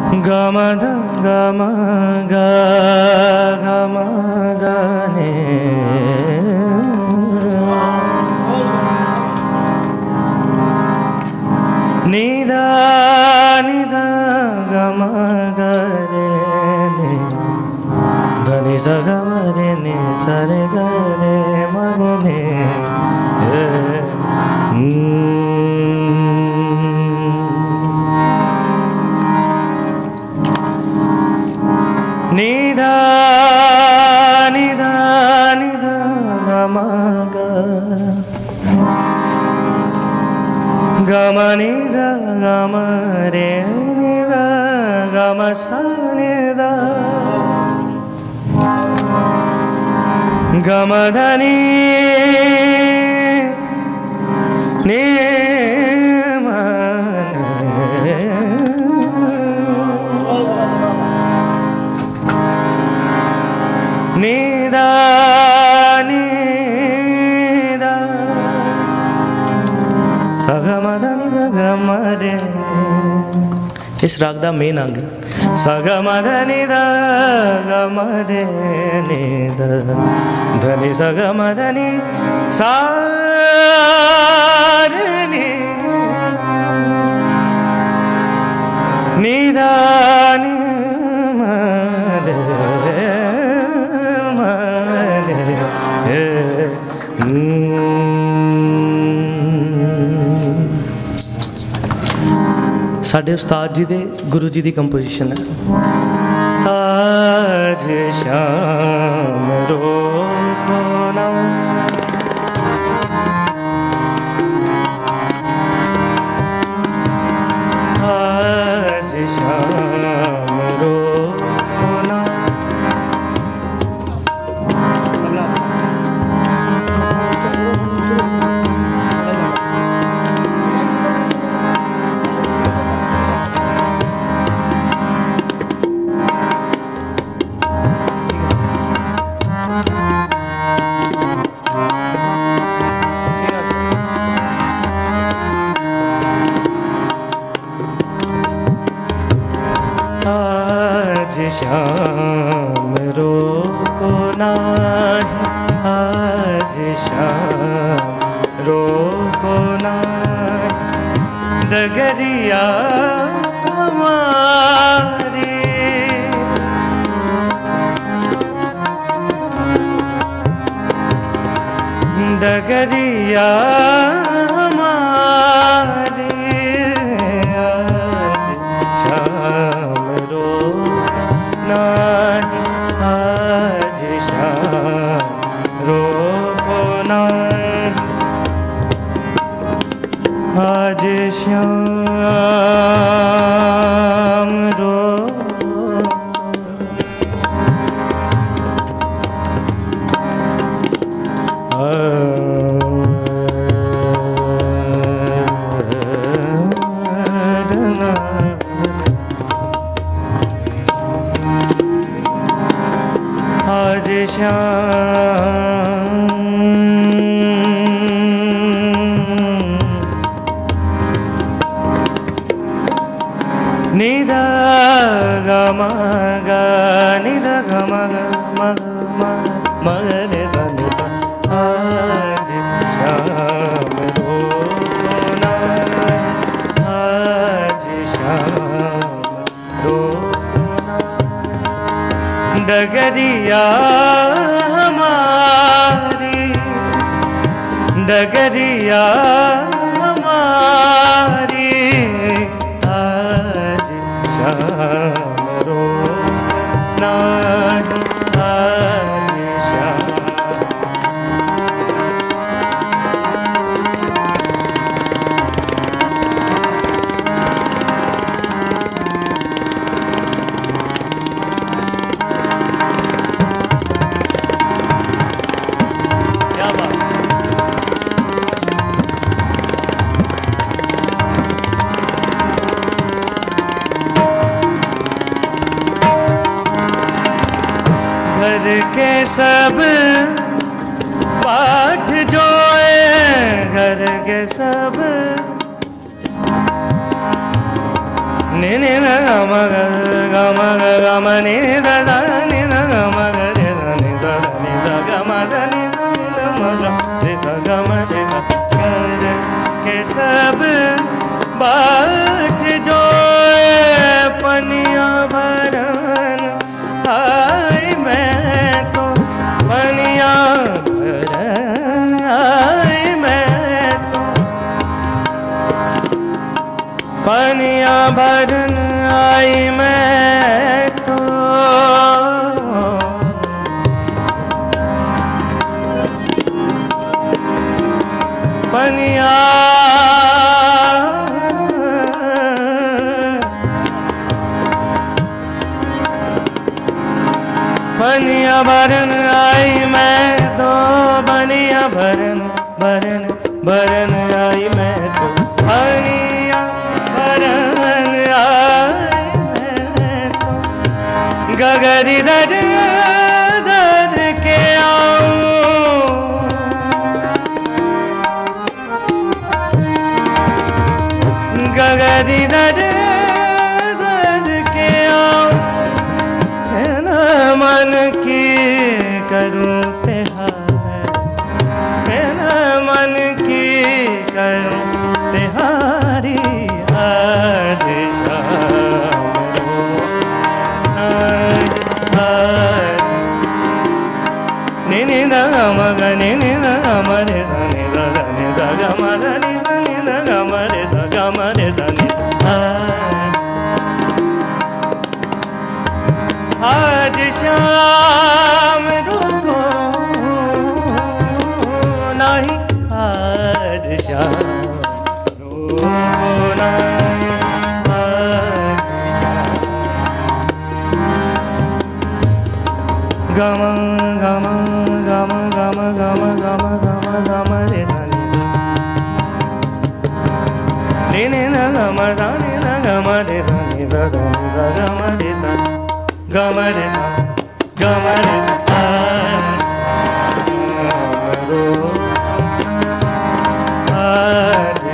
गमद गम ग गम गने निदा निदा गम गरे ने धनि स गम रे ने सरे गरे मगने निदा निदा निदा गम ग गम निदा गम रे निदा गम स निदा गम धनि नि निदा निदा सगमद निदा गम रे। इस राग दा मेन अंग सगमद निदा गम रे निदा धनि सगमद नि सा निदा नि साढ़े उस्ताद जी दे गुरु जी दी कंपोजिशन है। आज शाम रोको ना आज शाम रोको ना शाम रोको नाही आज शाम रोको नाही डगरिया हमारी डगरिया हमारी आज शाम नाही आज शाम रोको नाही आज शाम रोको आज शाम निदा गम ग निदा गम ग मग मगरे धनि आज शाम रोको नाही आज शाम रोको नाही डगरिया हमारी डगरिया हमारी आज शाम रोको नाही आज शाम घर के सब पाठ जो घर के सब ने ni na ma ga ga ma ni da da ni na ma ga re da ni da ni da ga ma da ni da ma ga re sa ga ma re sa ga re के सब बाट जो पनिया भरन आय मैं तो पनिया भरन आय मैं तो पनिया भरन आय मैं तो पनिया बनिया भरन आई मैं तो बनिया भरन भरन भरन आई मैं तो बनिया भरन आई मैं तो गगरी दर दर के आऊं गगरी दर मन की करूं तिहार मेरा मन की करूं तिहारी आज शाम नि नि द म ग नि नि द म रे सा नि द नि द ग म द नि द नि द ग म रे सा ग म रे सा नि आज शाम रुको नहीं आज शाम रुको नहीं आज शाम गम गम गम गम गम गम गम गम रे धनी रे ने न गम धनी न गम रे धनी द धनी द गम रे सा गमरे सा गमरे सा रो आज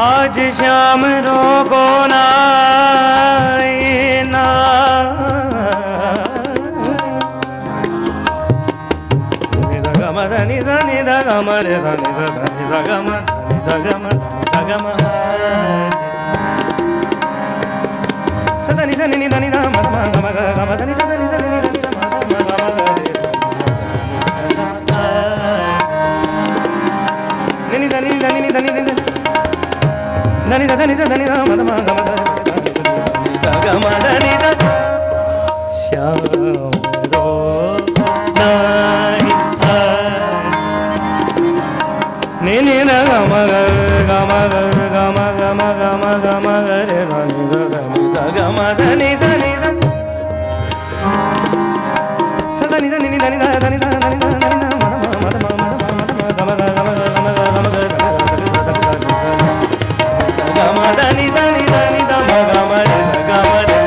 आज शाम रोको ना ना नि सा ग म ध नि सा नि द ग म रे सा नि सा ध नि सा ग म नि सा ग म सा ग म सा ध नि सा नि ध नि ध म म ग म ग ग म ध नि सा ध नि सा नि ध नि ध म म ग म ग रे नि ध नि ध नि ध नि ध धनी ध धनी ध धनी ध म ध म ग म ग नि ध ग म ध नि ध श्याम रो नहीं नि नि न ग म ग ग म ग ग म ग म ग म ग म ग रे धनी ध धनी ध ग म ध नि ध नि ध स धनी ध नि नि धनी ध धनी ध धनी ध धनी ध म ध म म ध म म ध म ध म ग म ग ग म ग ग म ग ग म ग धनी धनी धनी ध म ग म रे ध ग म रे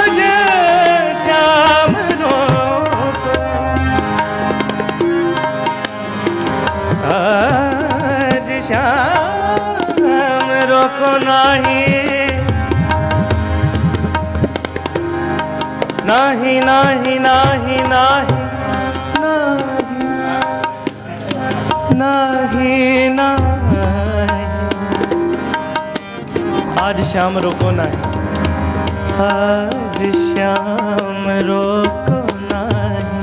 आज शाम रोको आज शाम रोको नाही नाही नाही नाही नहीं नहीं आज शाम रोको नहीं आज शाम रोको नहीं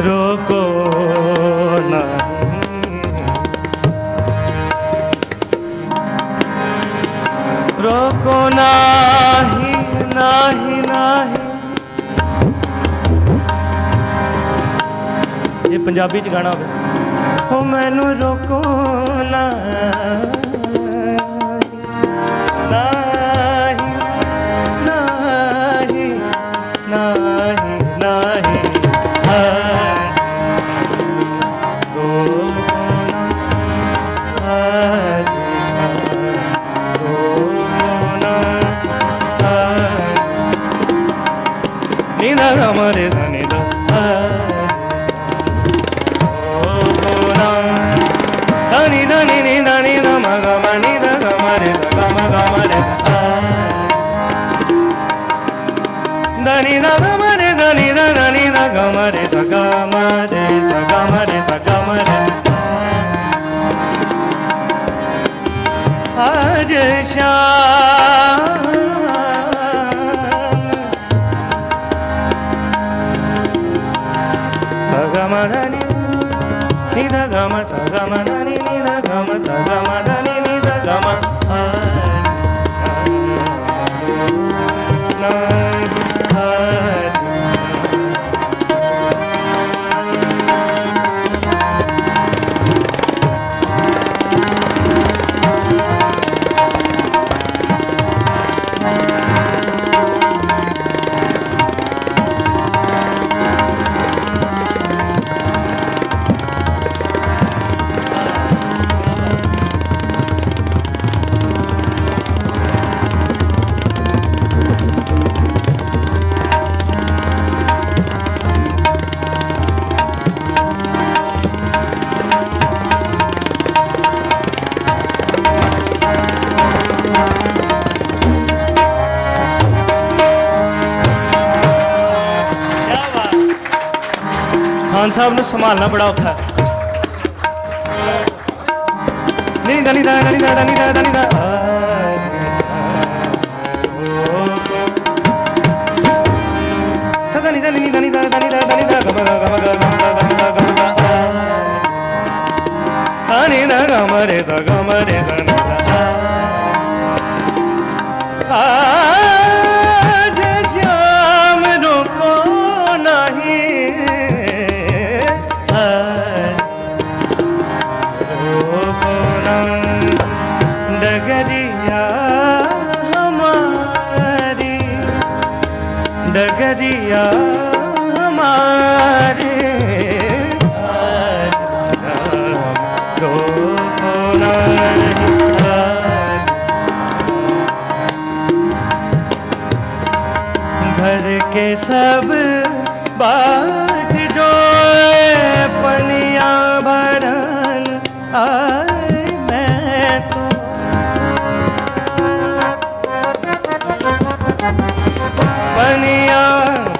रोको नहीं, रोको नहीं, नहीं नहीं। ये पंजाबी च गाना हो, हो मैनू रोको ना, नहीं नहीं नहीं नहीं, नीदा गमरे नीदा धनी धनी नी धनी गम गम नीदा गमरे गम गमरे धनी दा गमरे धनी दा धनी दा गमरे गमरे गमरे गमरे। आज शाम सगमधनि निध गम सगमधनि निध गम सगमधनि निध गम। खान साहब ने संभालना बड़ा औखा है। नहीं दनी दा दनी दा दनी दा दनी दा सदा नि दनी दनी दा दनी दा दनी दा गम गम गम गम गम दनी दा गम रे दा गम रे दनी दा। आज शाम रुको नहीं, डगरिया हमारी, डगरिया हमारी रोको नहीं। घर के सब बाट जो पनिया भरन आए मैं तो, पनिया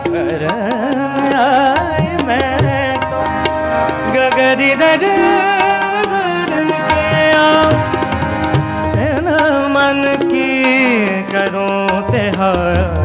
भरन आए मैं तो, गगरी दर के आओ मन की करूं तिहार।